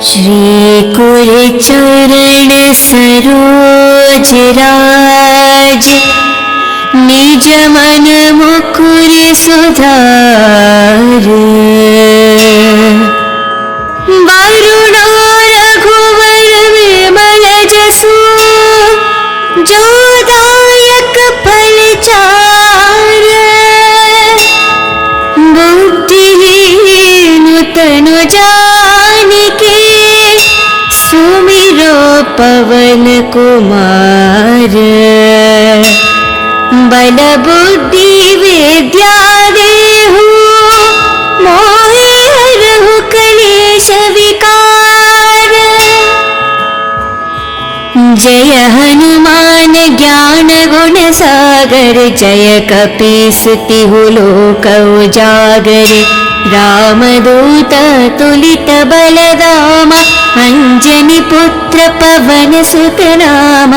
श्री कुर चरण सरोज राज, निज मन मुकुर सुधार। वरुण रघुवर विमल जसु, जो दायक फल चार। बुद्धिहीन तनु जानिके, सुमिरो पवन कुमार। बल बुद्धि विद्या देहु, मोहि हरहु कलेश विकार। जय हनुमान ज्ञान गुण सागर, जय कपीस तिहु लोक उजागर। रामदूत तुलित बलधाम, अंजनी पुत्र पवन सुत नाम।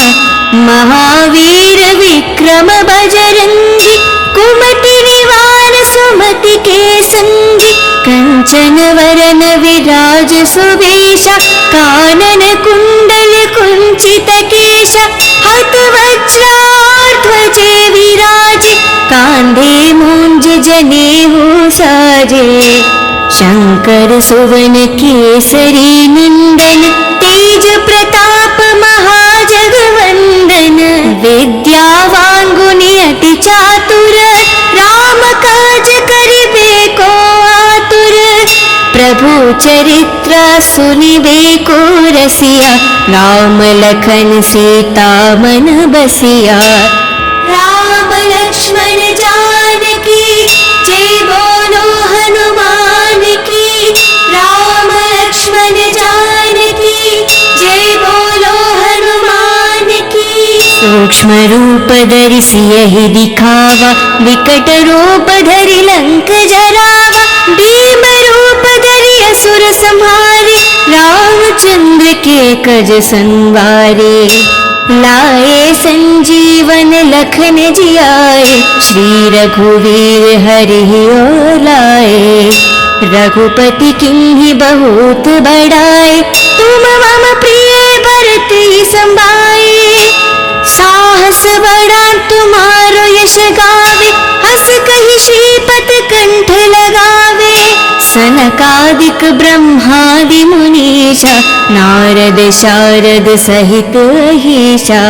महावीर विक्रम बजरंगी, कुमति निवार सुमति के संगी। कंचन वरन विराज सुवेशा, कानन कुंडल कुंचित केशा। हाथ वज्रार ध्वजे विराजे, कांधे मूंज जनेऊ साजे। शंकर सुवन केसरी नंदन, तेज प्रताप महाजगवंदन। विद्यावान गुणी अति चातुर, राम काज करिबे को आतुर। प्रभु चरित्र सुनिबे को रसिया, राम लखन सीता मन बसिया। राम लक्ष्मण जानकी, जय बोलो हनुमान की। राम लक्ष्मण जानकी, जय बोलो हनुमान की। सूक्ष्म रूप धरि सियहि दिखावा, विकट रूप धरि लंक जरावा। भीम रूप धरि असुर संहारे, रामचंद्र के कज संवारे। लाए संजीवन लखन जियाए, श्री रघुवीर हरि ओर लाए। रघुपति किन्हि बहुत बड़ाए, तुम मम प्रिय भरत संभाए। साहस बड़ा तुम्हारो यश गावे, हस कहि श्रीपत कंठ लगावे। सनकादिक ब्रह्मादि मुनीसा, नारद शारद सहित अहीसा।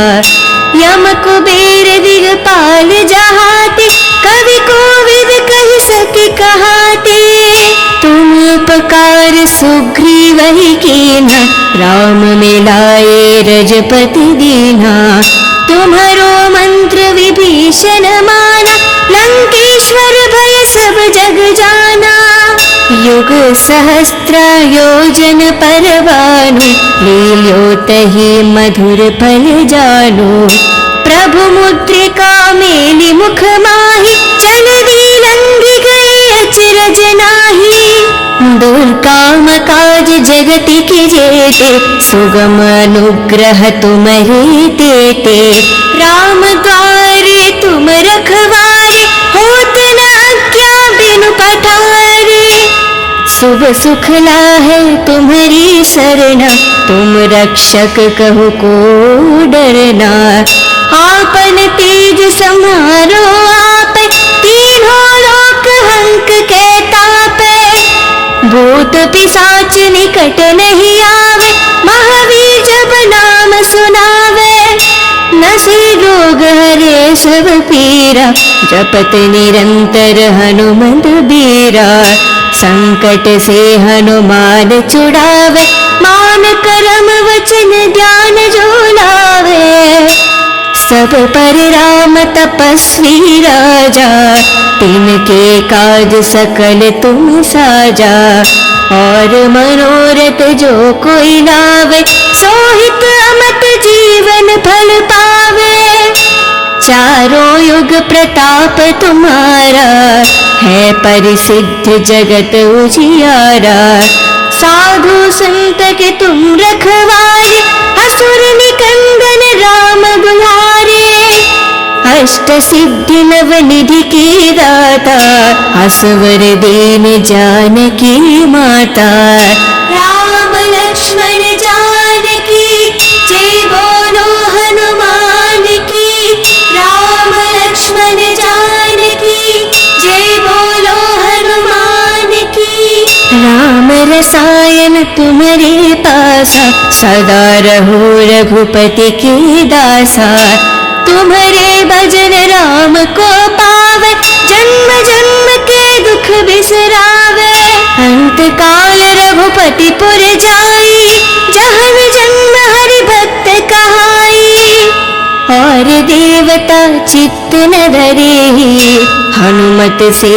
यम कुबेर दिगपाल जहाते, कवि कोविद कहि सके कहाते। तुम उपकार सुग्रीवहि कीन्हा, राम मिलाए रजपति दीन्हा। तुम्हारो मंत्र विभीषण माना, लंकेश्वर भय सब जग जाना। युग सहस्त्र योजन पर भानु, लील्योतहि मधुर फल जानु। प्रभु मुद्रिका मेलि मुख माहि, जलधि लंघि गए अचरज नाहि। दुर्गम काज जगति के जेते, सुगम अनुग्रह तुम्हारे तेते। राम द्वारे तुम रखवारे, होत न आज्ञा बिनु पठारे। शुभ सुख लाहे तुम्हारी सरना, तुम रक्षक कहु को डरना। आपन तेज समारो आपे, तीनों लोक हंक के तापे। भूत पिशाच निकट नहीं आवे, महावीर जब नाम सुनावे। नसे रोग हरे सब पीरा, जपत निरंतर हनुमत बीरा। संकट से हनुमान छुड़ावे, मान करम वचन ध्यान जो लावे। सब पर राम तपस्वी राजा, तिनके काज सकल तुम साजा। और मनोरथ जो कोई लावे, सोहित अमत जीवन फल पावे। चारों युग प्रताप तुम्हारा, है परिसिद्ध जगत उजियारा। साधु संत के तुम रखवारे, असुर निकंदन राम दुलारे। अष्ट सिद्धि नवनिधि के दाता, असवर दीन जानकी माता। राम लक्ष्मण जानकी जय बोलो हनुमान की। राम लक्ष्मण जानकी जय बोलो हनुमान की। राम रसायन तुम्हारे पासा, सदा रहो रघुपति के दासा। तुम्हारे भजन राम को पावे, जन्म जन्म के दुख बिसरावे। अंत काल रघुपति पुर जाई, जहन जन्म हरि भक्त कहाई। और देवता चित्त न धरेहि, हनुमत से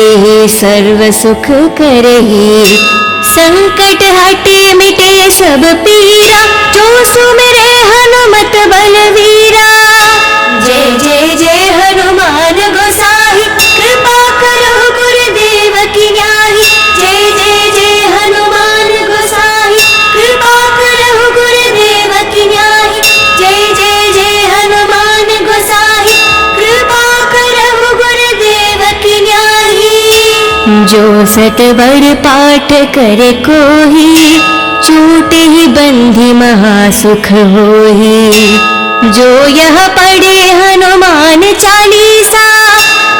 सर्व सुख करहि। संकट हटे मिटे सब पीरा, जो सुमिरे हनुमत बलवीरा। जय जय जय हनुमान गोसाई, कृपा करो गुरुदेव की न्याही। जय जय जय हनुमान गोसाई, कृपा करो गुरुदेव की न्याही। जय जय जय हनुमान गोसाई, कृपा करो गुरुदेव की न्याही। जो सत बर पाठ करे कोही, छूटे ही बंधी महासुख होही। जो यह पढ़े हनुमान चालीसा,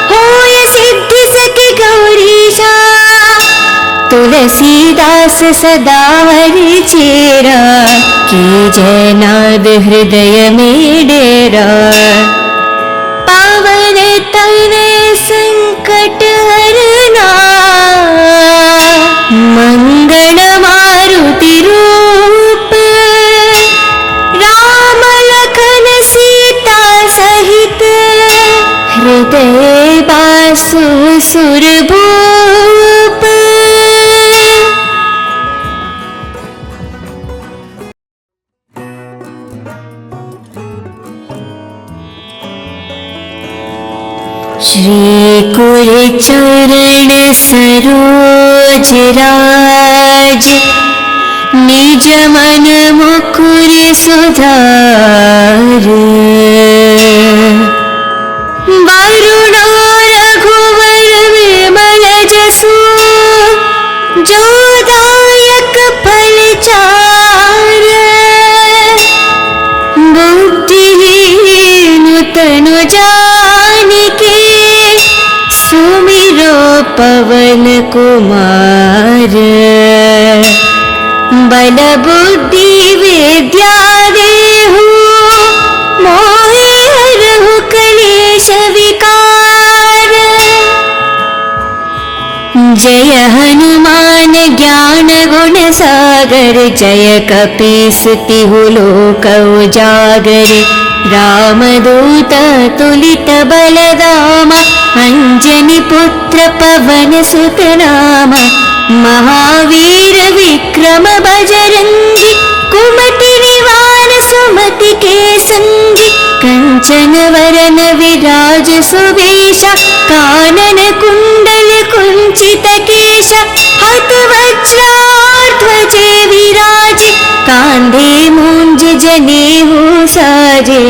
होय सिद्धि सके गौरीशा। तुलसीदास सदा हरि चेरा, की जयनाद हृदय में डेरा। पावन तनय संकट हरना, मंगल मारुति रूप। राम लखन सीता सहित, हृदय बासु सुरभूप। श्री कुर चरण सरोज राज, निज मन मुकुर सुधार। वरुण रघुवर विमल जसु, जो दायक फल चार। बुद्धिहीन तनु जानिके, सुमिरो पवन कुमार। बल बुद्धि विद्या देहु, मोहि हरहु कलेश विकार। जय हनुमान ज्ञान गुण सागर, जय कपीस तिहु लोक उजागर। रामदूत तुलित बलधाम, अंजनी पुत्र पवन सुत नाम। महावीर विक्रम बजरंगी, कुमति निवार सुमति के संगी। कंचन वरन विराज सुवेशा, कानन कुंडल कुंचित केशा। हत वज्रार ध्वजे विराजे, कांधे मूंज जनेऊ साजे।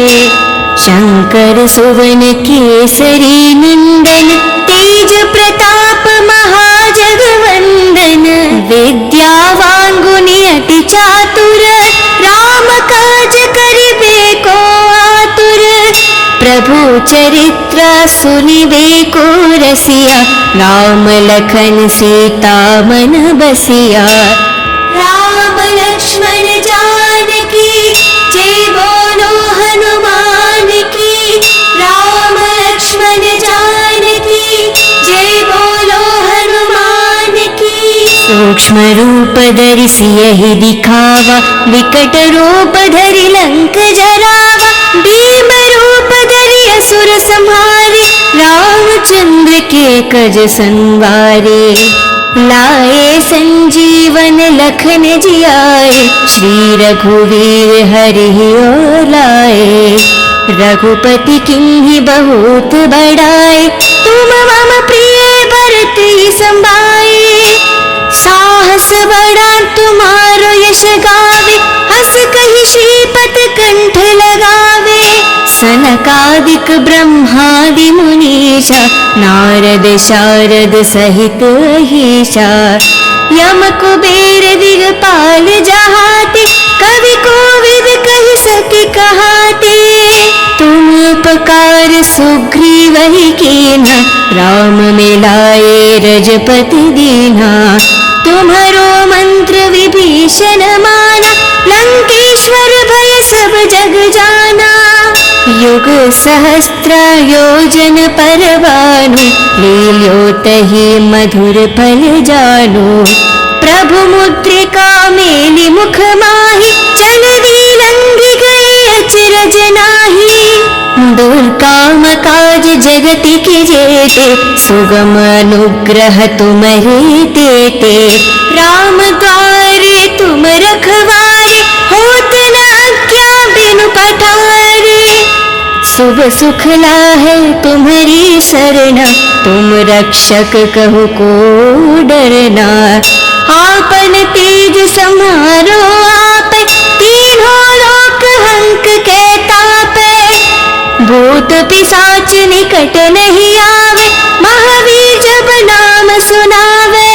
शंकर सुवन केसरी नंदन, तेज प्रताप महाजगवंदन। विद्यावान गुणी अति चातुर, राम काज करिबे को आतुर। प्रभु चरित्र सुनिबे को रसिया, राम लखन सीता मन बसिया। राम लक्ष्मण जानकी जय बोलो हनुमान की। राम लक्ष्मण जानकी जय बोलो हनुमान की। सूक्ष्म रूप धरि सियहि दिखावा, विकट रूप धरि लंक जरावा। भीम रूप धरि असुर संहारे, रामचंद्र के कज संवारे। लाए संजीवन लखन जियाए, श्री रघुवीर हरि और लाए। रघुपति किन्हीं बहुत बड़ाए, तुम मम प्रिय भरत ही संभाए। साहस बड़ा तुम्हारो यश गावे, हस कहि श्रीपत कंठ लगावे। सनकादिक ब्रह्मादि मुनीषा नारद शारद सहित अहिषा यम कुबेर दिगपाल जहाते कवि कोविद कहि सके कहाते तुम उपकार सुग्रीव ही कीन्हा राम मिलाए रजपति दीन्हा तुम्हारो मंत्र विभीषण माना लंकेश्वर भय सब जग जाना युग सहस्त्र योजन परवानु लील्यो तहि मधुर फल जानु प्रभु मुद्रिका मेलि मुख माहि चल दी लंघि गए अचरज नाही दुर्काम काज जगति के जेते सुगम अनुग्रह तुम्हारे तेते राम द्वारे तुम रखवारे होत न आज्ञा बिनु पठारे शुभ सुख लाहे तुम्हारी शरण तुम रक्षक कहु को डरना आपन तेज समारो आप तीनों लोक हंक के तापे भूत पिशाच निकट नहीं आवे महावीर जब नाम सुनावे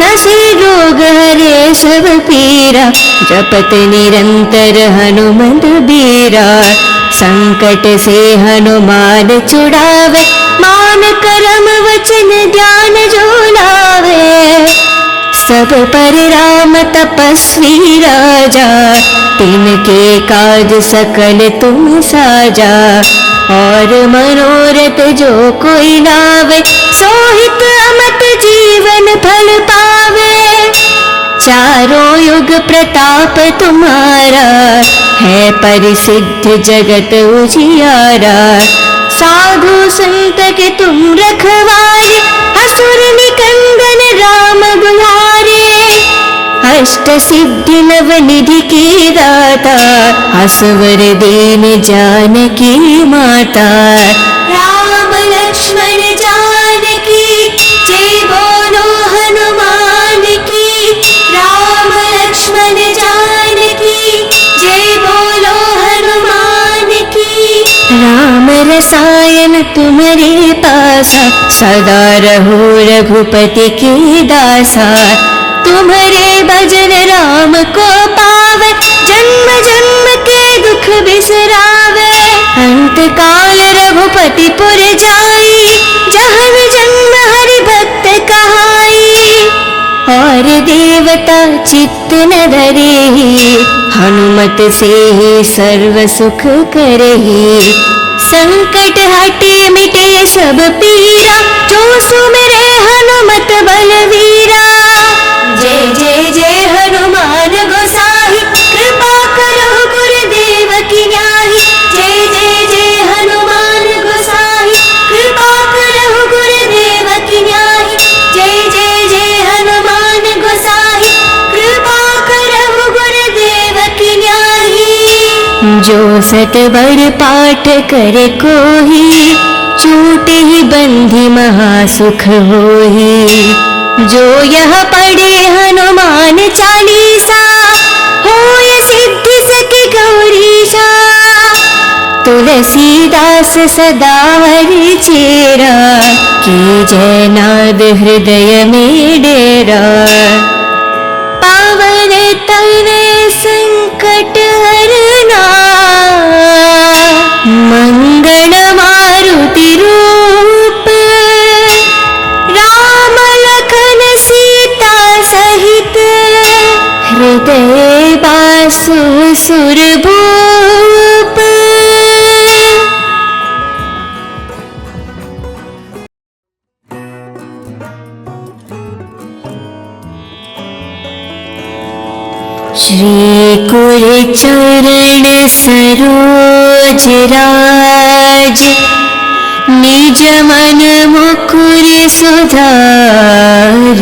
नसी रोग हरे सब पीरा जपत निरंतर हनुमत बीरा संकट से हनुमान छुड़ावे मान करम वचन ध्यान जो लावे सब पर राम तपस्वी राजा तिनके काज सकल तुम साजा और मनोरथ जो कोई लावे सोहित अमत जीवन फल पावे चारों युग प्रताप तुम्हारा है परिसिद्ध जगत उजियारा साधु संत के तुम रखवारे असुर निकंदन राम दुलारे अष्ट सिद्धि नव निधि की दाता असवर दीन जानकी माता राम लक्ष्मण जानकी जय बोलो हनुमान की राम लक्ष्मण जानकी जय बोलो हनुमान की राम रसायन तुम्हारे पासा सदा रहो रघुपति के दासा तुम्हारे भजन राम को पावे जन्म जन्म के दुख बिसरावे अंत काल रघुपति पुर जाई जहन जन्म हरि भक्त कहाई और देवता चित्त न धरे हनुमत से ही सर्व सुख करही संकट हटे मिटे सब पीरा जो सुमिरे हनुमत बलवीरा जय जय जय हनुमान गोसाई कृपा करो गुरुदेव की न्याही जय जय जय हनुमान गोसाई कृपा करो गुरुदेव की न्याही जय जय जय हनुमान गोसाई कृपा करो गुरुदेव की न्याही जो सतबर पाठ करे कोही छूटे ही बंधी महासुख होही जो यह पढ़े हनुमान चालीसा होय सिद्धि सके गौरीशा तुलसीदास सदा हरि चेरा की जय नाद हृदय में डेरा पावन तने संकट हरना मंगल मारुति रूप राम लखन सीता सहित हृदय बासु सुरभूप श्री कुल चरण सरोज राज निज मन मुकुर सुधार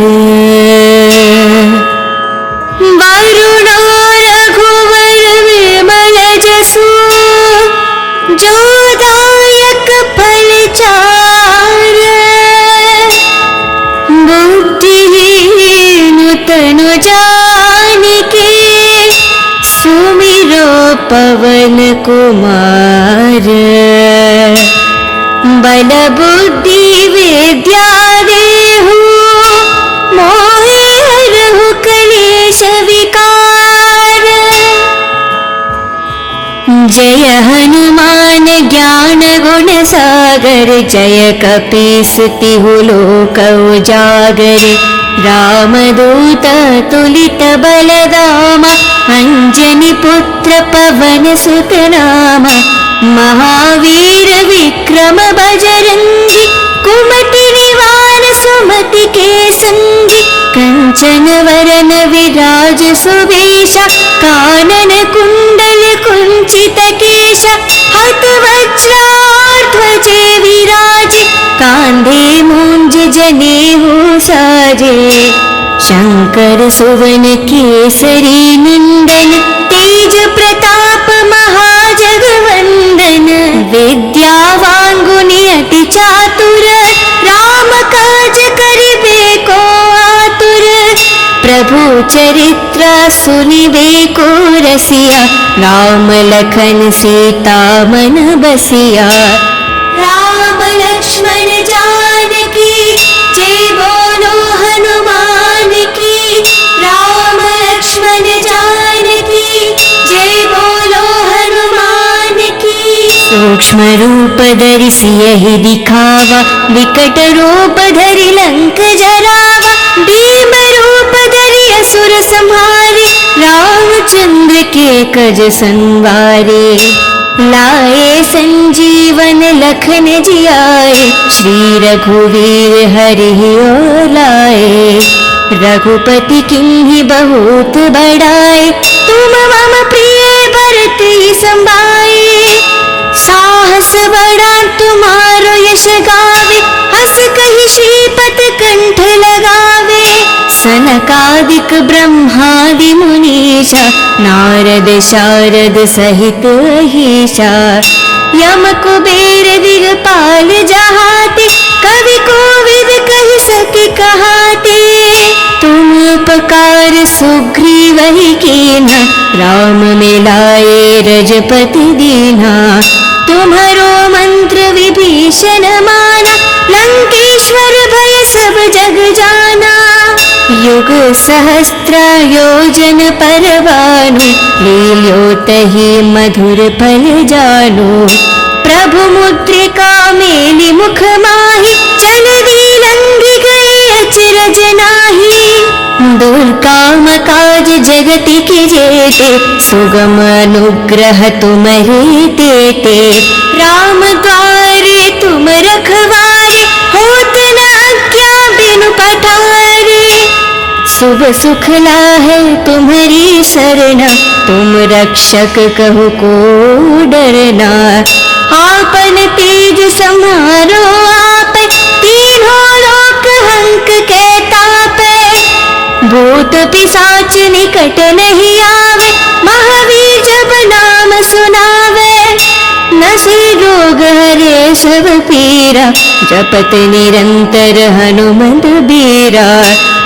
वरुण रघुवर विमल जसु जो दायक फल चार बुद्धिहीन तनु जानिके सुमिरो पवन कुमार बल बुद्धि विद्या देहु मोहे हरहु कलेश विकार। जय हनुमान ज्ञान गुण सागर, जय कपीस तिहु लोक उजागर। रामदूत तुलित बलधामा, अंजनी पुत्र पवन सुत नामा। महावीर विक्रम बजरंगी, कुमति निवार सुमति के संगी। कंचन वरन विराज सुवेशा, कानन कुंडल कुंचित केशा। हाथ वज्रार ध्वजे विराजे, कांधे मूंज जनेऊ साजे। शंकर सुवन केसरी नंदन, तेज प्रताप महाजगवंदन। विद्यावान गुणी अति चातुर, राम काज करिबे को आतुर। प्रभु चरित्र सुनिबे को रसिया, राम लखन सीता मन बसिया। राम लक्ष्मण जानकी, जय बोलो हनुमान की। राम लक्ष्मण जानकी, जय बोलो हनुमान की। सूक्ष्म रूप धरि सियहि दिखावा, विकट रूप धरि लंक जरावा। भीम रूप धरि असुर संहारे, रामचंद्र के कज संवारे। लाए संजीवन लखन जियाए, श्री रघुवीर हरि ओर लाए। रघुपति किन्हि बहुत बड़ाए, तुम मम प्रिय भरत समाए। साहस बड़ा तुम्हारो यश गावे, हस कहि श्रीपति कंठ लगावे। सनकादिक ब्रह्मादि मुनीसा, नारद शारद सहित अहीसा। यम कुबेर दिगपाल जहाते, कवि कोविद कहि सके कहाते। तुम उपकार सुग्रीवहि कीन्हा, राम मिलाए रजपति दीन्हा। तुम्हारो मंत्र विभीषण माना, लंकेश्वर भय सब जग जाना। युग सहस्त्र योजन पर भानु, लील्योतहि मधुर फल जानु। प्रभु मुद्रिका मेलि मुख माहि, जलधि लंघि गए अचरज नाहि। दुर्गम काज जगति के जेते, सुगम अनुग्रह तुम्हारे तेते। राम द्वारे तुम रखवारे, होत न आज्ञा बिनु पठारे। शुभ सुख लाहे तुम्हारी सरना, तुम रक्षक कहु को डरना। आपन तेज समारो आपे, तीनों लोक हंक के तापे। भूत पिशाच निकट नहीं आवे, महावीर जब नाम सुनावे। नसे रोग हरे सब पीरा, जपत निरंतर हनुमत बीरा।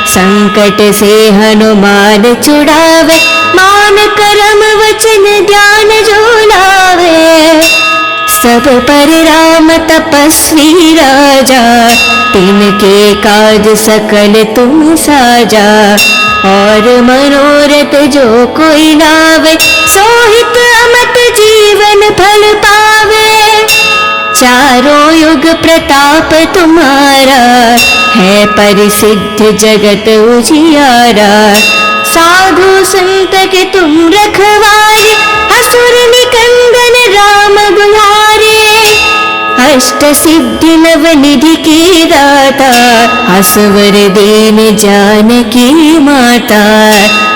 संकट से हनुमान छुड़ावे, मान करम वचन ध्यान जो लावे। सब पर राम तपस्वी राजा, तिनके काज सकल तुम साजा। और मनोरथ जो कोई लावे, सोहित अमत जीवन फल पावे। चारों युग प्रताप तुम्हारा, है परिसिद्ध जगत उजियारा। साधु संत के तुम रखवारे, असुर निकंदन राम दुलारे। अष्ट सिद्धि नव निधि की दाता, असवर दीन जानकी माता।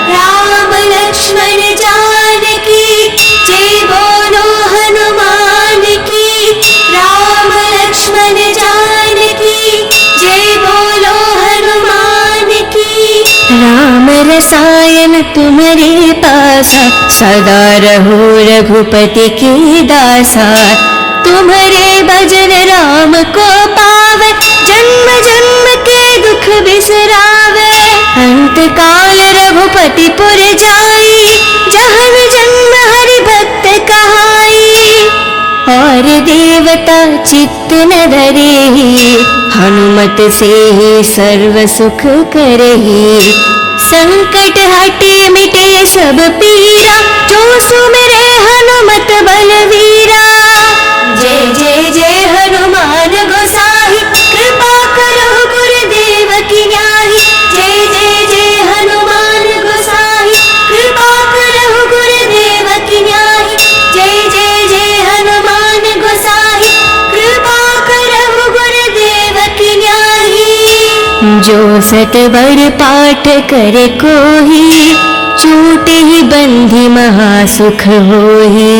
राम लक्ष्मण जानकी, जय बोलो हनुमान की। राम लक्ष्मण जानकी, जय बोलो हनुमान की। राम रसायन तुम्हारे पासा, सदा रहो रघुपति की दासा। तुम्हारे भजन राम को पावे, जन्म जन्म के दुख बिसरावे। अंत काल रघुपति पुर जाई, जहन जन्म हरि भक्त कहाई। और चित्त न धरेहि, हनुमत से ही सर्व सुख करहि। संकट हटे मिटे सब पीरा, जो सुमिरे हनुमत बलवीरा। जय जय जय हनुमान गोसाई, कृपा करो गुरुदेव की न्याही। जय जय जय हनुमान गोसाई, कृपा करो गुरुदेव की न्याही। जय जय जय हनुमान गोसाई, कृपा करो गुरुदेव की न्याही। जो सतवर पाठ करे कोही, छूटे ही बंधी महासुख होही।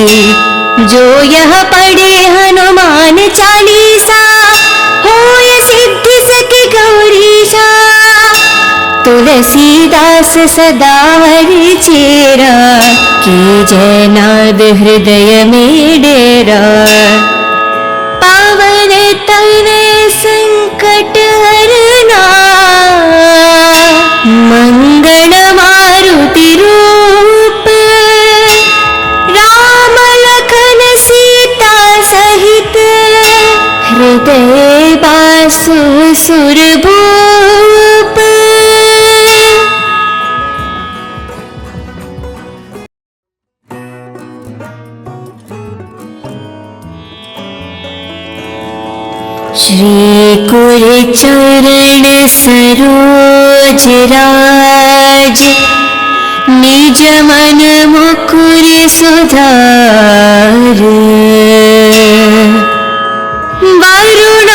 जो यह पढ़े हनुमान चालीसा, होय सिद्धि सके गौरीशा। तुलसीदास सदा हरि चेरा, की जय नाद हृदय में डेरा। पावन तनय संकट हरना, मंगल मारुति रूप। राम लखन सीता सहित, हृदय बासु सुरभूप। श्री कुर चरण सरोज राज, निज मन मुकुर सुधार। वरुण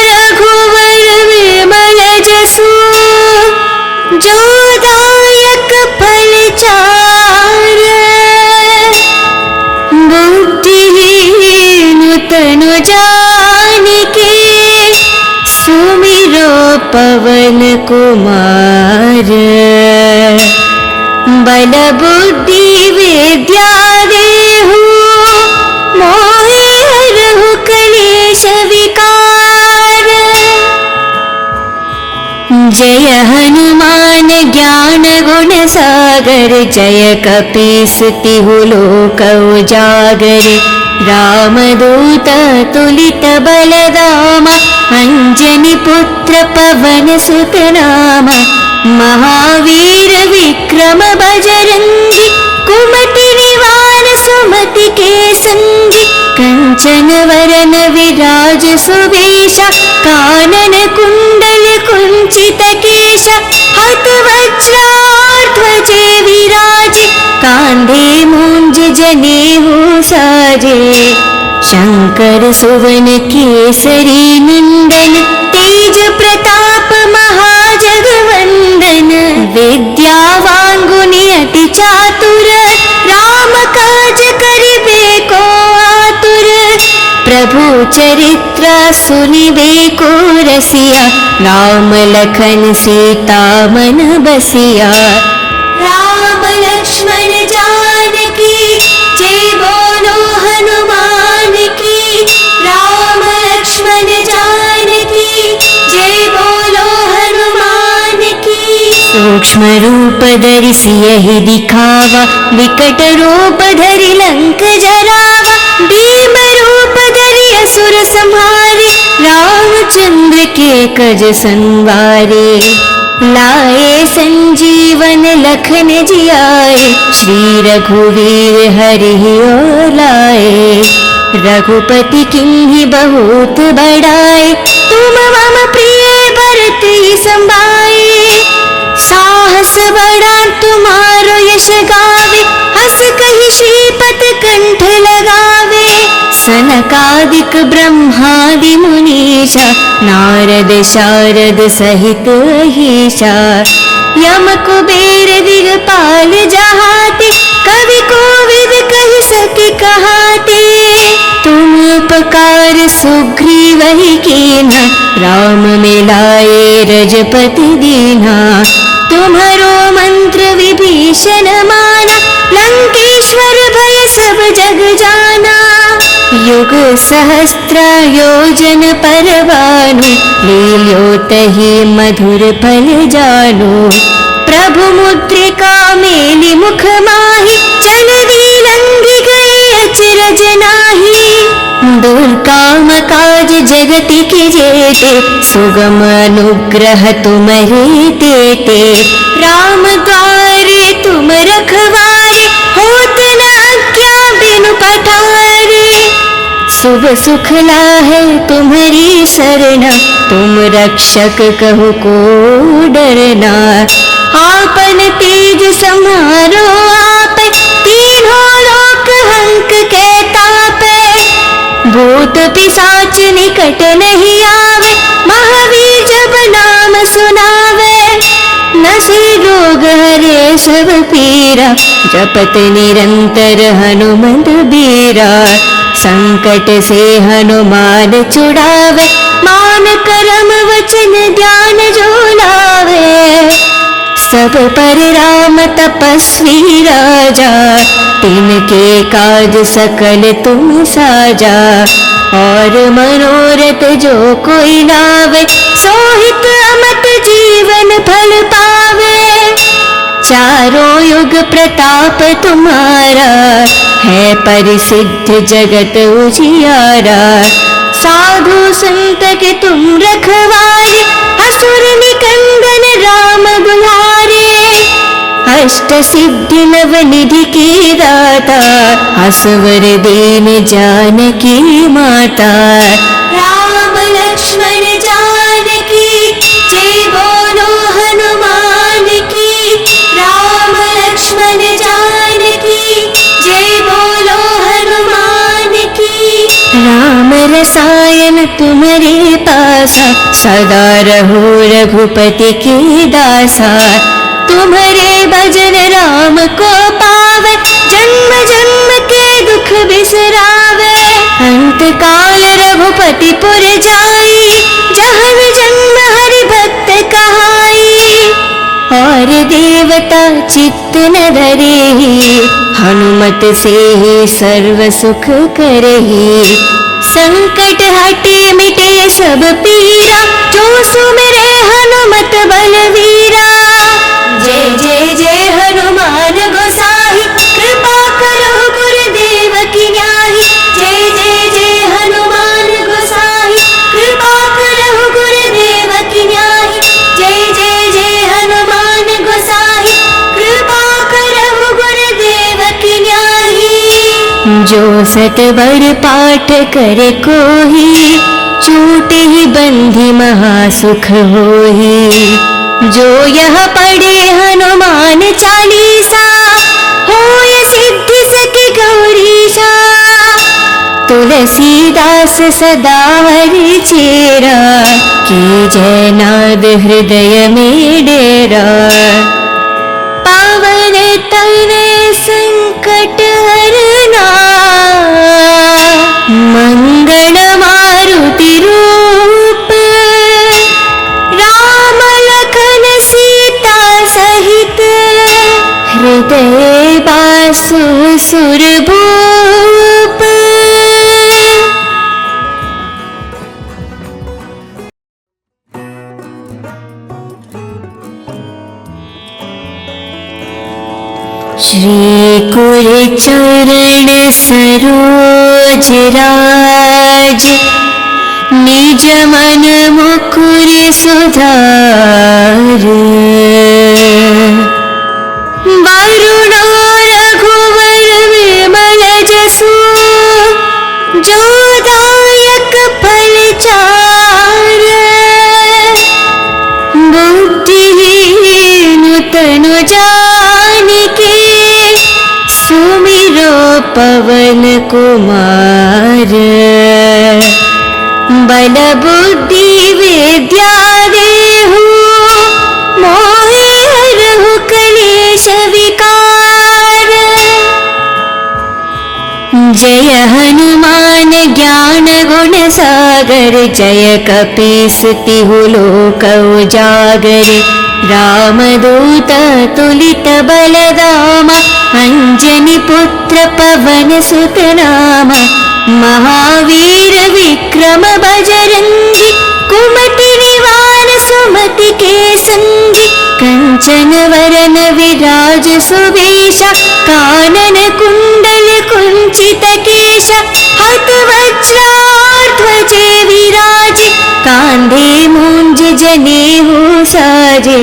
रघुवर विमल जसु, जो दायक फल चार। बुद्धिहीन तनु जानिके, सुमिरो पवन कुमार। बल बुद्धि विद्या देहु, मोहि हरहु कलेश विकार। जय हनुमान ज्ञान गुण सागर, जय कपीस तिहु लोक उजागर। रामदूत तुलित बलधामा, अंजनी पुत्र पवन सुत नामा। महावीर विक्रम बजरंगी, कुमति निवार सुमति के संगी। कंचन वरन विराज सुवेशा, कानन कुंडल कुंचित केशा। हत वज्रार ध्वजे विराजे, कांधे मूंज जनेऊ साजे। शंकर सुवन केसरी नंदन, तेज प्रताप महाजगवंदन। विद्यावान गुणी अति चातुर, राम काज करिबे को आतुर। प्रभु चरित्र सुनिबे को रसिया, राम लखन सीता मन बसिया। राम लक्ष्मण जानकी, जय बोलो हनुमान की। राम लक्ष्मण जानकी, जय बोलो हनुमान की। सूक्ष्म रूप धरि सियहि दिखावा, विकट रूप धरि लंक जरावा। भीम रूप धरि असुर संहारे, रामचंद्र के कज संवारे। लाए संजीवन लखन जियाए, श्री रघुवीर हरि ओर लाए। रघुपति किन्हि बहुत बड़ाए, तुम मम प्रिय भरत ही संभाए। साहस बड़ा तुम्हारो यश गावे, हस कहि श्रीपत कंठ लगावे। सनकादिक ब्रह्मादि मुनीसा, नारद शारद सहित अहीसा। यम कुबेर दिगपाल जहाते, कवि कोविद कहि सके कहाते। तुम उपकार सुग्रीवहि कीन्हा, राम मिलाए रजपति दीन्हा। तुम्हारो मंत्र विभीषण माना, लंकेश्वर भय सब जग जाना। युग सहस्त्र योजन पर भानु, लील्यो तहि मधुर फल जानु। प्रभु मुद्रिका मेलि मुख माहि, चल दी लंघि गए अचरज नाही। दुर्काम काज जगति की जेते, सुगम अनुग्रह तुम्हारे देते। राम द्वारे तुम रखवारे, होत न आज्ञा बिनु पठारे। शुभ सुख लाहे तुम्हारी शरणा, तुम रक्षक कहु को डरना। आपन तेज समारो आप, तीनों लोक हंक के तापे। भूत पिशाच निकट नहीं आवे, महावीर जब नाम सुनावे। नसे रोग हरे सब पीरा, जपत निरंतर हनुमंत बीरा। संकट से हनुमान छुड़ावे, मान करम वचन ध्यान जो लावे। सब पर राम तपस्वी राजा, तिनके काज सकल तुम साजा। और मनोरथ जो कोई लावे, सोहित अमत जीवन फल पावे। चारों युग प्रताप तुम्हारा, है परिसिद्ध जगत उजियारा। साधु संत के तुम रखवारे, असुर निकंदन राम दुलारे। अष्ट सिद्धि नव निधि की दाता, असवर दीन जानकी माता। राम लक्ष्मण जानकी, जय बोलो हनुमान की। राम लक्ष्मण जानकी, जय बोलो हनुमान की। राम रसायन तुम्हारे पासा, सदा रहो रघुपति के दासा। तुम्हारे भजन राम को पावे, जन्म जन्म के दुख बिसरावे। अंत काल रघुपति पुर जाई, जहन जन्म हरि भक्त कहाई। और देवता चित्त न धरेहि, हनुमत से ही सर्व सुख करहि। संकट हटे मिटे सब पीरा, जो सुमिरे हनुमत बलवीरा। जय जय जय हनुमान गोसाई, कृपा करो गुरुदेव की न्याही। जय जय जय हनुमान गोसाई, कृपा करो गुरुदेव की न्याही। जय जय जय हनुमान गोसाई, कृपा करो गुरुदेव की न्याही। जो सत बड़ पाठ करे कोही, छूटे ही बंधी महासुख होही। जो यह पढ़े हनुमान चालीसा, होय सिद्धि सके गौरीशा। तुलसीदास सदा हरि चेरा, की जय नाद हृदय में डेरा। पावन तनय संकट हरना, मंगल मारुति रूप। राम लखन सीता सहित, हृदय बासु सुरभूप। श्री कुर चरण सरोज राज, निज मन मुकुर सुधार। वरुण रघुवर विमल जसु, जो दायक फल चार। बुद्धिहीन तनु जानिके, सुमिरो पवन कुमार। बल बुद्धि विद्या देहु, मोहि हरहु कलेश विकार। जय हनुमान ज्ञान गुण सागर, जय कपीस तिहु लोक उजागर। रामदूत तुलित बलधामा, अंजनी पुत्र पवन सुत नामा। महावीर विक्रम बजरंगी, कुमति निवार सुमति के संगी। कंचन वरन विराज सुवेशा, कानन कुंडल कुंचित केशा। हत वज्र बांधे मूंज जनेऊ साजे,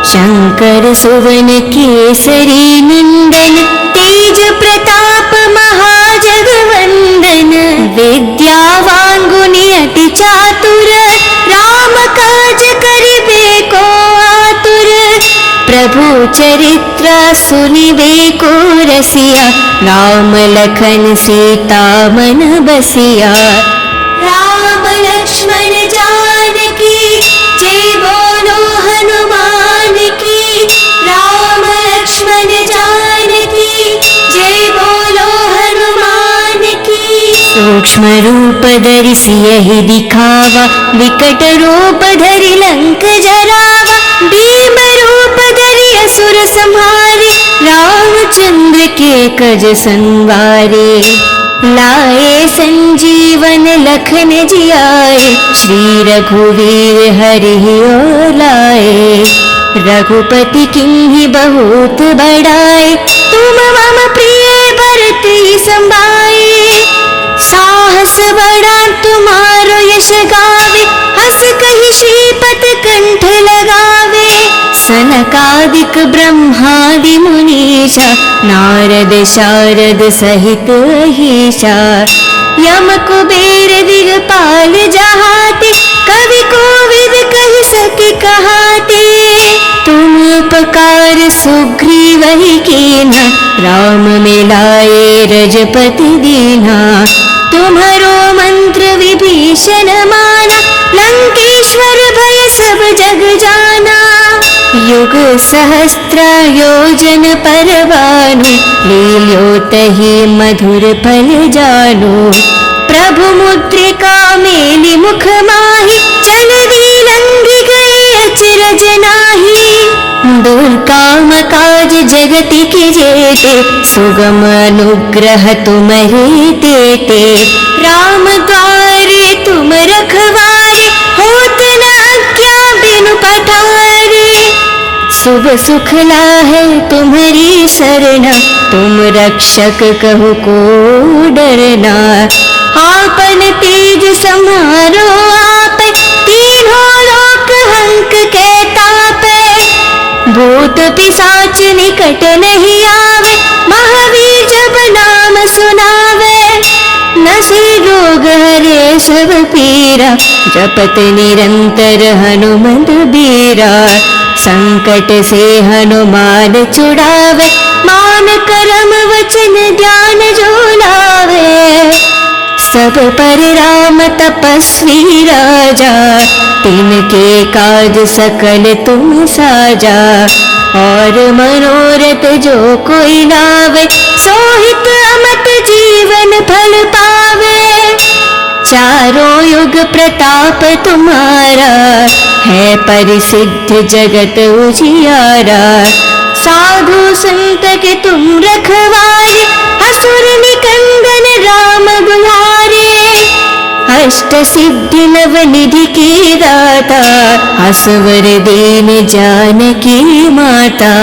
शंकर सुवन केसरी नंदन, तेज प्रताप महाजगवंदन। विद्यावान गुणी अति चातुर, राम काज करिबे को आतुर। प्रभु चरित्र सुनिबे को रसिया, राम लखन सीता मन बसिया। राम लक्ष्मण जानकी जय बोलो हनुमान की, राम लक्ष्मण जानकी जय बोलो हनुमान की। सूक्ष्म रूप धरि सियहि दिखावा, विकट रूप धरि लंक जरावा। भीम रूप धरि असुर संहारे, रामचंद्र के कज संवारे। लाए संजीवन लखन जियाए, श्री रघुवीर हरि और लाए। रघुपति किन्हि बहुत बड़ाए, तुम मम प्रिय भरत समाए। साहस बड़ा तुम्हारो यश गावे, हस कहि श्रीपत कंठ लगावे। सनकादिक ब्रह्मादि मुनीषा, नारद शारद सहित अहीशा। यम कुबेर दिगपाल जहाते, कवि कोविद कहि सके कहाते। तुम उपकार सुग्रीवहि कीन्हा, राम मिलाए रजपति दीन्हा। तुम्हारो मंत्र विभीषण माना, लंकेश्वर भय सब जग जाना। युग सहस्त्र योजन पर भानु, लील्योतहि मधुर फल जानु। प्रभु मुद्रिका मेलि मुख माहि, जलधि लंघि गए अचरज नाहि। दुर्गम काज जगति के जेते, सुगम अनुग्रह तुम्हारे तेते। राम द्वारे तुम रखवारे, होत न आज्ञा बिनु पठारे। शुभ सुख लाहे तुम्हारी शरणा, तुम रक्षक कहु को डरना। आपन तेज समारो आपे, तीनों लोक हंक के तापे। भूत पिशाच निकट नहीं आवे, महावीर जब नाम सुनावे। नसे रोग हरे सब पीरा, जपत निरंतर हनुमत बीरा। संकट से हनुमान छुड़ावे, मान करम वचन ध्यान जो लावे। सब पर राम तपस्वी राजा, तिनके काज सकल तुम साजा। और मनोरथ जो कोई लावे, सोहित अमत जीवन फल पावे। चारों युग प्रताप तुम्हारा, है परिसिद्ध जगत उजियारा। साधु संत के तुम रखवारे, असुर निकंदन राम दुलारे। अष्ट सिद्धि नव निधि की दाता, असवर दीन जानकी माता।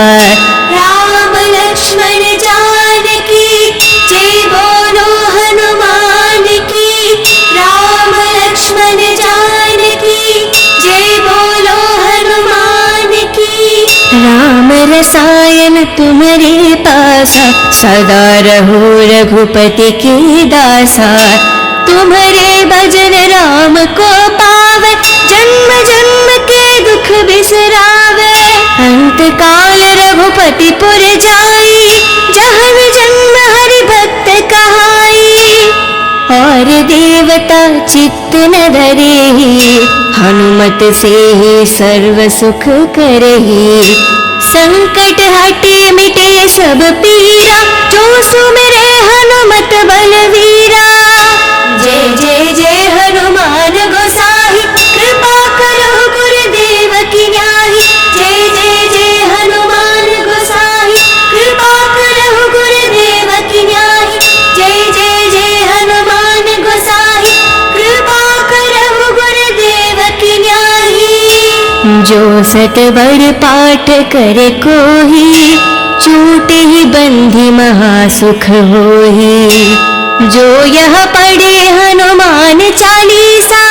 राम लक्ष्मण जानकी जय बोलो हनुमान की, राम लक्ष्मण जानकी जय बोलो हनुमान की। राम रसायन तुम्हारे पासा, सदा रहो रघुपति के दासा। तुम्हारे भजन राम को पावे, जन्म जन्म के दुख बिसरावे। अंत काल रघुपति पुर जाई, जहन जन्म हरि भक्त कहाई। और देवता चित्त न धरेहि, हनुमत से ही सर्व सुख करहि। संकट हटे मिटे सब पीरा, जो सुमिरे हनुमत बलवीरा। जय जय जय हनुमान गोसाई, कृपा करो गुरुदेव की न्याही। जय जय जय हनुमान गोसाई, कृपा करो गुरुदेव की न्याही। जय जय जय हनुमान गोसाई, कृपा करो गुरुदेव की न्याही। जो सत बर पाठ करे कोही, छूटे ही बंधी महासुख होही। जो यह पढ़े हनुमान चालीसा,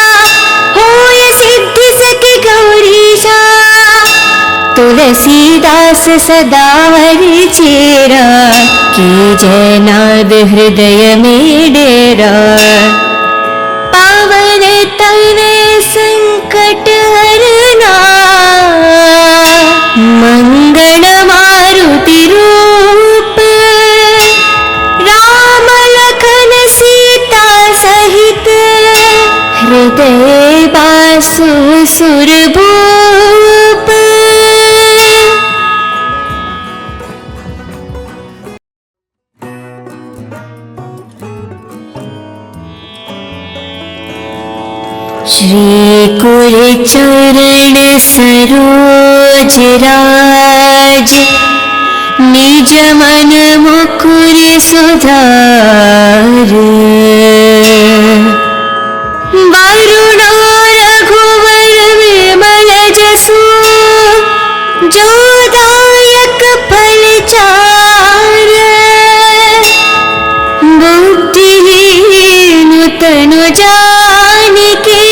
होय गौरीशा। तुलसीदास सदा हरि चेरा, की जयनाद हृदय में डेरा। पावन तनय संकट हरना, मंगल मारुति रूप। राम लखन सीता सहित, हृदय बासु सुरभूप। श्री कुर चरण सरोज राज, निज मन मुकुर सुधार। वरुण रघुवर विमल जसु, जो दायक फल चार। बुद्धिहीन तनु जानिके,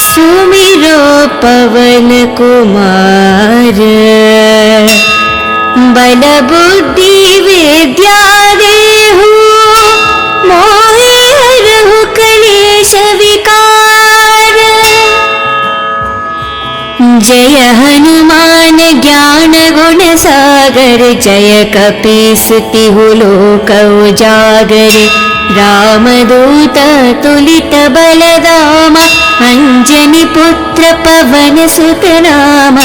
सुमिरो पवन कुमार। बल बुद्धि विद्या देहु, मोहि हरहु कलेश विकार। जय हनुमान ज्ञान गुण सागर, जय कपीस तिहु लोक उजागर। रामदूत तुलित बलधाम, अंजनी पुत्र पवन सुत नाम।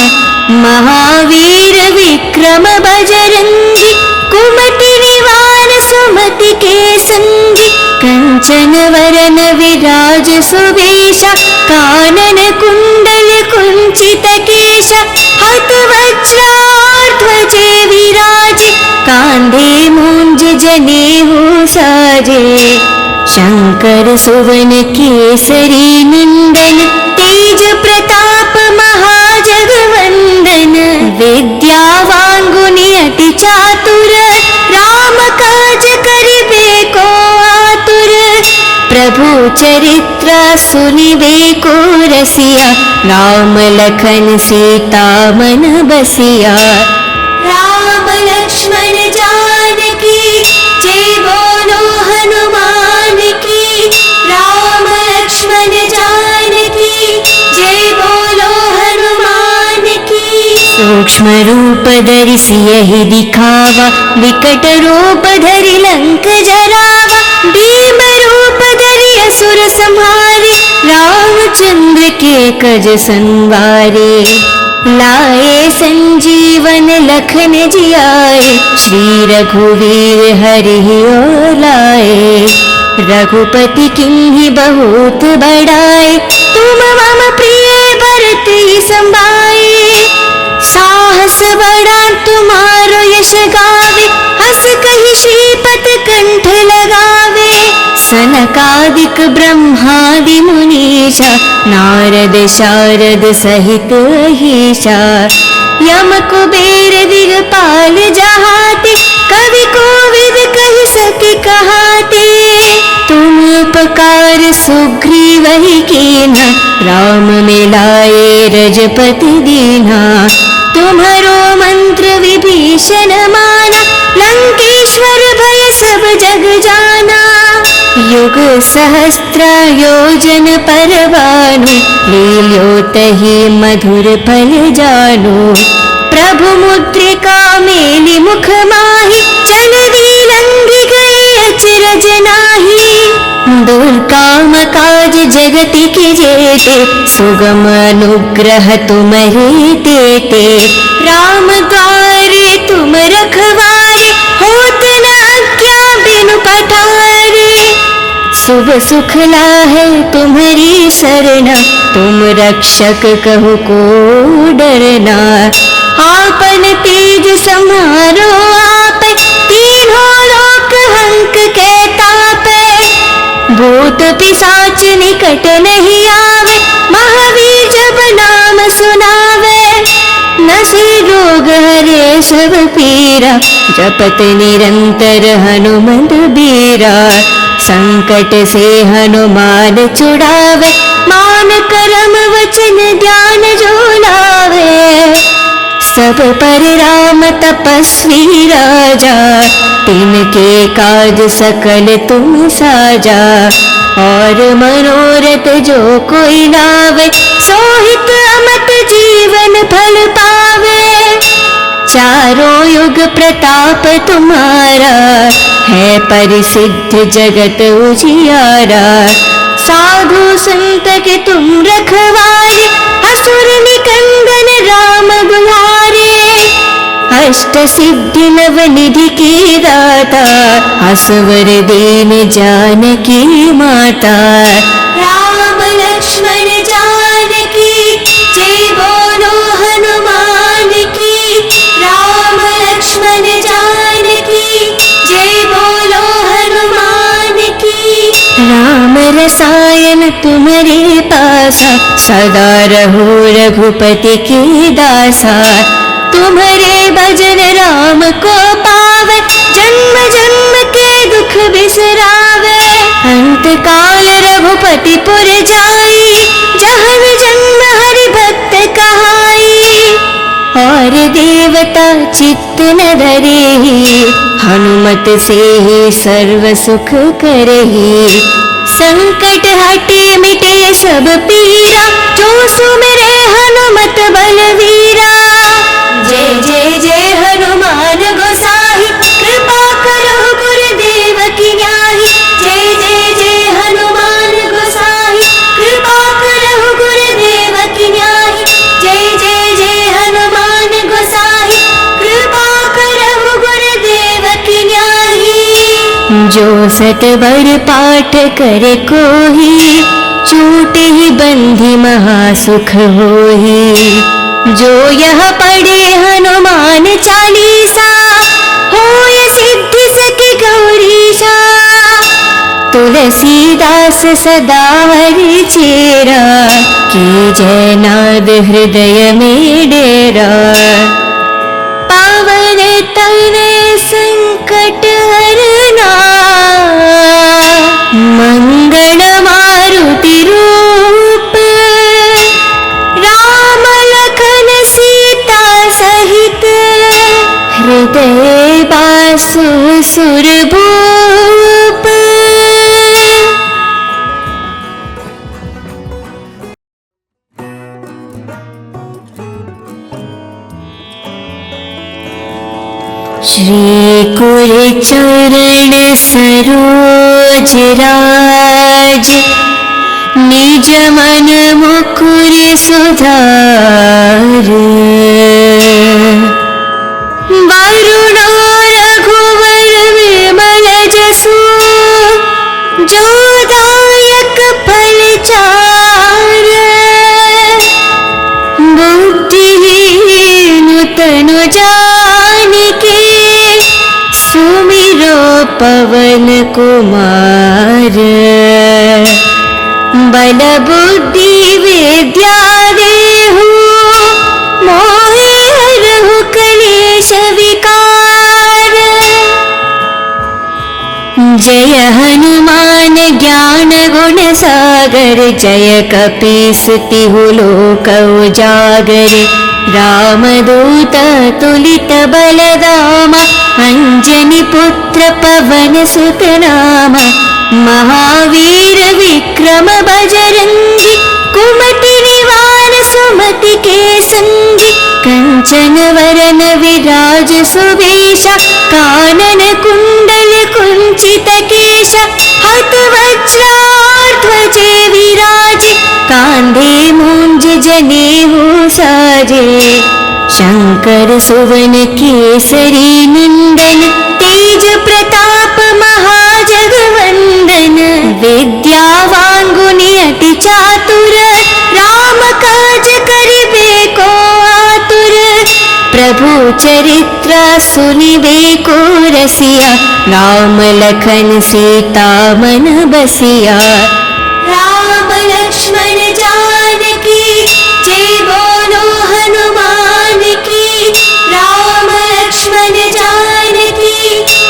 महावीर विक्रम बजरंगी, कुमति निवार सुमति के संगी। कंचन वरन विराज सुवेशा, कानन कुंडल कुंचित केशा। हाथ वज्र ध्वजे विराजे, कांधे मूंज जनेऊ साजे। शंकर सुवन केसरी नंदन, तेज प्रताप महाजगवंदन। विद्यावान गुणी अति चातुर, राम काज करिबे को आतुर। प्रभु चरित्र सुनिबे को रसिया, राम लखन सीता मन बसिया। राम लक्ष्मण जानकी, जय बोलो हनुमान की। राम लक्ष्मण जानकी, जय बोलो हनुमान की। सूक्ष्म रूप धरि सियहि दिखावा, विकट रूप धरि लंक जरावा। भीम रूप धरि असुर संहारे, रामचंद्र के कज संवारे। लाए संजीवन लखन जियाए, श्री रघुवीर हरि ओर लाए। रघुपति किन्हीं बहुत बड़ाए, तुम मम प्रिय भरत ही संभाए। साहस बड़ा तुम्हारो यश गावे, हस कहि श्रीपति कंठ लगावे। सनकादिक ब्रह्मादि मुनीषा, नारद शारद सहित अहीशा। यम कुबेर दिगपाल जहाते, कवि कोविद कहि सके कहाते। तुम उपकार सुग्रीवहि कीन्हा, राम मिलाए रजपति दीन्हा। तुम्हारो मंत्र विभीषण माना, लंकेश्वर भय सब जग जाना। युग सहस्त्र योजन पर भानु, लील्योतहि मधुर फल जानु। प्रभु मुद्रिका मेलि मुख माहि, जलधि लंघि गए अचरज नाहि। दुर्गम काज जगति के जेते, सुगम अनुग्रह तुम्हारे तेते। राम द्वारे तुम रखवारे, होत न आज्ञा बिनु पठारे। शुभ सुख लाहे तुम्हारी सरना, तुम रक्षक कहु को डरना। आपन तेज सम्हारो आपै, तीनों लोक हंक के तापै। भूत पिशाच निकट नहीं आवे, महावीर जब नाम सुनावे। नसे रोग हरे सब पीरा, जपत निरंतर हनुमत बीरा। संकट से हनुमान छुड़ावे, मान कर्म वचन ध्यान जो लावे। सब पर राम तपस्वी राजा, तिनके काज सकल तुम साजा। और मनोरथ जो कोई लावे, सोहित अमत जीवन फल पावे। चारों युग प्रताप तुम्हारा, है परिसिद्ध जगत उजियारा। साधु संत के तुम रखवारे, असुर निकंदन राम दुलारे। अष्ट सिद्धि नव निधि की दाता, असवर दीन जानकी माता। राम लक्ष्मण जानकी जय बोलो हनुमान की। राम लक्ष्मण जानकी जय बोलो हनुमान की। राम रसायन तुम्हारे पासा, सदा रहो रघुपति के दासा। तुम्हारे भजन राम को पावे, जन्म जन्म के दुख बिसरावे। अंत काल रघुपति पुर जाई, जहन जन्म हरि भक्त कहाई। और देवता चित्त न धरेहि, हनुमत से ही सर्व सुख करहि। संकट हटे मिटे सब पीरा, जो सुमिरे हनुमत बलवीरा। जय जय जय हनुमान गोसाई, कृपा करो गुरुदेव की न्याही। जय जय जय हनुमान गोसाई, कृपा करो गुरुदेव की न्याही। जय जय जय हनुमान गोसाई, कृपा करो गुरुदेव की न्याही। जो सतबर पाठ करे कोही, छूटे ही बंधी महासुख होही। जो यह पढ़े हनुमान चालीसा, होय सिद्धि सके गौरीशा। तुलसीदास सदा हरि चेरा, की जय नाद हृदय में डेरा। पावन तनय संकट हरना, मंगल मारुति रूप। राम लखन सीता सहित, हृदय बासु सुरभूप। श्री कुर चरण सरोज राज, निज मन मुकुर सुधार। वरुण रघुवर विमल जसु, जो दायक फल चार। बुद्धिहीन तनु जानिके, सुमिरो पवन कुमार। बल बुद्धि विद्या देहु, मोहि हरहु कलेश विकार। जय हनुमान ज्ञान गुण सागर, जय कपीस तिहु लोक उजागर। रामदूत तुलित बलधामा, अंजनी पुत्र पवन सुत नामा। महावीर विक्रम बजरंगी, कुमति निवार सुमति के संगी। कंचन वरन विराज सुवेशा, कानन कुंडल कुंचित केशा। हत वज्रार ध्वजे विराजे, कांधे मूंज जनेऊ साजे। शंकर सुवन केसरी नंदन, तेज प्रताप महाजगवंदन। विद्यावान गुणी अति चातुर, राम काज करिबे को आतुर। प्रभु चरित्र सुनिबे को रसिया, राम लखन सीता मन बसिया। राम लक्ष्मण जानकी जय बोलो हनुमान की। राम लक्ष्मण जानकी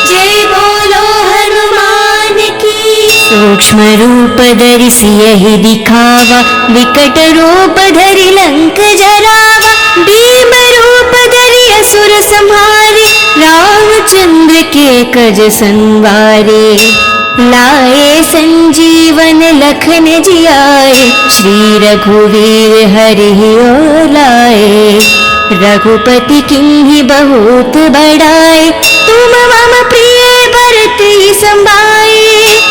जय बोलो हनुमान की। सूक्ष्म रूप रूप धरि सियहि दिखावा, विकट रूप धरि लंक जरावा। भीम रूप धरि असुर संहारे, रामचंद्र के कज संवारे। लाए संजीवन लखन जियाए, श्री रघुवीर हरि और लाए। रघुपति किन्हीं बहुत बड़ाए, तुम मम प्रिय भरत संभाए।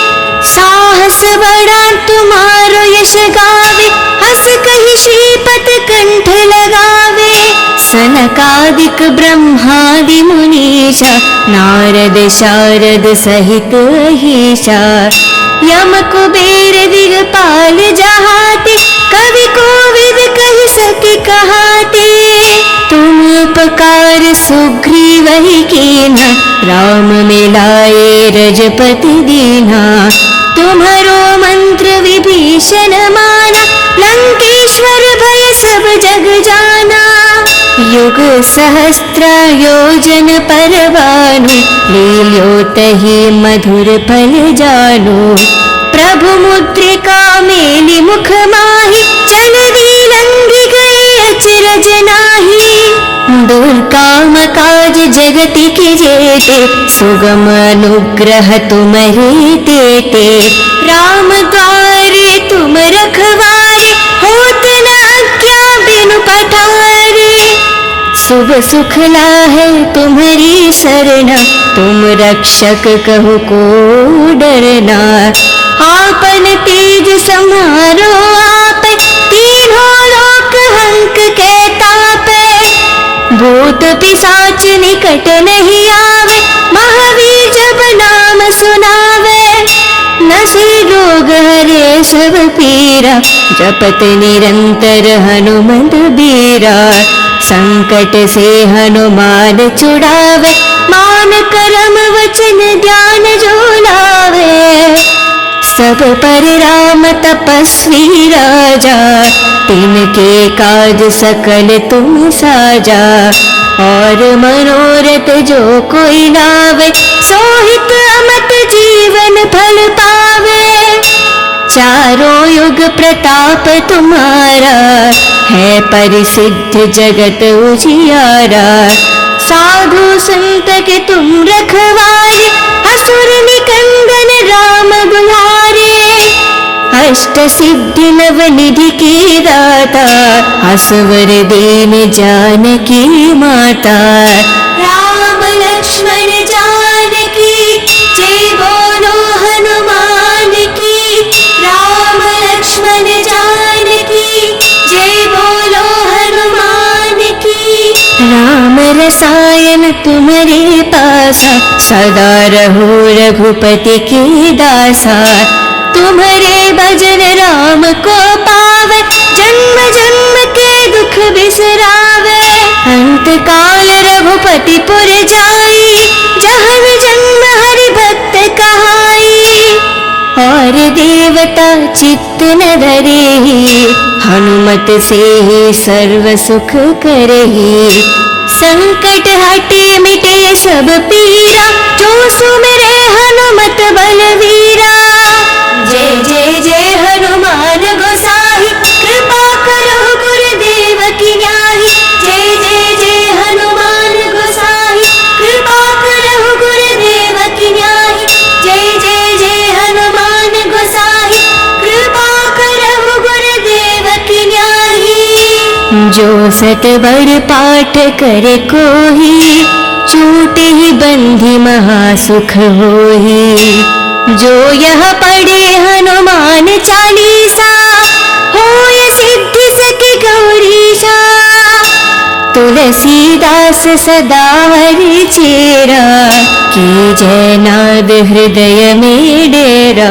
साहस बड़ा तुम्हारो यश गावे, हस कहि श्रीपत कंठ लगावे। सनकादिक ब्रह्मादि मुनीषा, नारद शारद सहित अहीशा। यम कुबेर दिगपाल जहाते, कवि कोविद कहि सके कहाते। तुम उपकार सुग्रीवहि कीन्हा, राम मिलाए रजपति दीन्हा। तुम्हारो मंत्र विभीषण माना, लंकेश्वर भय सब जग जाना। युग सहस्त्र योजन पर भानु, लील्योतहि मधुर फल जानु। प्रभु मुद्रिका मेलि मुख माहि, जलधि लंघि गए अचरज नाहि। दुर्काम काज जगति के जेते, सुगम अनुग्रह तुम्हारे तेते। राम द्वारे तुम रखवारे, होत न आज्ञा बिनु पठारे। शुभ सुख लाहे तुम्हारी सरना, तुम रक्षक कहु को डरना। आपन तेज सम्हारो आपे, तीनों लोक हंक के तापे। भूत पिशाच निकट नहीं आवे, महावीर जब नाम सुनावे। नसे रोग हरे सब पीरा, जपत निरंतर हनुमत बीरा। संकट से हनुमान छुड़ावे, मान करम वचन ध्यान जो लावे। सब पर राम तपस्वी राजा, तिनके काज सकल तुम साजा। और मनोरथ जो कोई लावे, सोहित अमत जीवन फल पावे। चारों युग प्रताप तुम्हारा, है परिसिद्ध जगत उजियारा। साधु संत के तुम रखवारे, असुर निकंदन राम दुलारे। अष्ट सिद्धि नव निधि की दाता, असवर दीन जानकी माता। राम लक्ष्मण जानकी, जय बोलो हनुमान की। राम लक्ष्मण जानकी, जय बोलो हनुमान की। राम रसायन तुम्हारे पासा, सदा रहो रघुपति के दासा। तुम्हारे भजन राम को पावे, जन्म जन्म के दुख बिसरावे। अंत काल रघुपति पुर जाई, जहन जन्म हरि भक्त कहाई। और देवता चित्त न धरेहि, हनुमत से ही सर्व सुख करहि। संकट हटे मिटे सब पीरा, जो सुमिरे हनुमत बलवीरा। जय जय जय हनुमान गोसाई, कृपा करो गुरुदेव की न्याही। जय जय जय हनुमान गोसाई, कृपा करो गुरुदेव की न्याही। जय जय जय हनुमान गोसाई, कृपा करो गुरुदेव की न्याही। जो सतवर पाठ करे कोही, छूटे ही बंधी महासुख होही। जो यह पढ़े हनुमान चालीसा, होय सिद्धि सके गौरीशा। तुलसीदास सदा हरि चेरा, की जय नाद हृदय में डेरा।